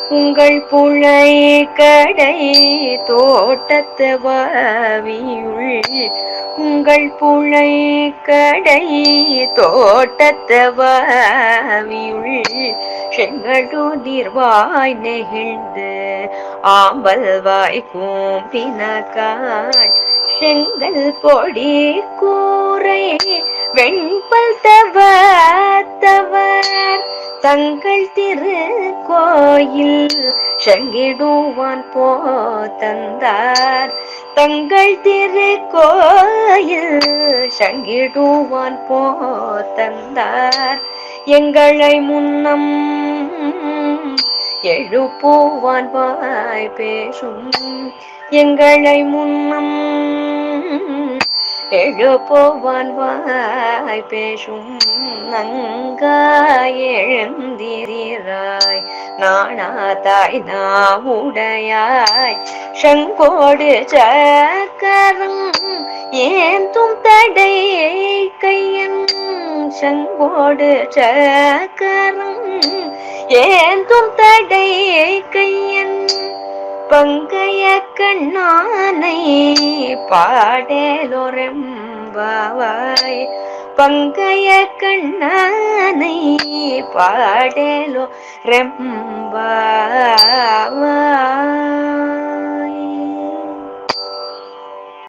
உங்கள் புழை கடை தோட்டத்து வாவியுள் உங்கள் புழை கடை தோட்டத்து வாவியுள் செங்கழுதிர்வாய் நெகிழ்ந்து ஆம்பல் வாய் கூம்பினகாய் செங்கல் பொடி கூரை வெண்பல் தவர் தங்கள் திரு கோயில் சங்கிடுவான் போதந்தார் தங்கள் திரு கோயில் சங்கிடுவான் போதந்தார் எங்களை முன்னம் எழுப்புவான் வாய் பேசும் எங்களை முன்னம் எழுப்புவான் வாய் பேசும் நங்காய் எழுந்திராய் நாணாதாய் நாவுடையாய் சங்கோடு சக்கரம் ஏந்தும் தடை கையன் சங்கோடு சக்கரம் ஏந்தும் தடை கையன் பங்கைய கண்ணானை பாடலோரெம்பாவாய் பங்கைய கண்ணானை பாடலோ ரெம்பாவாய்.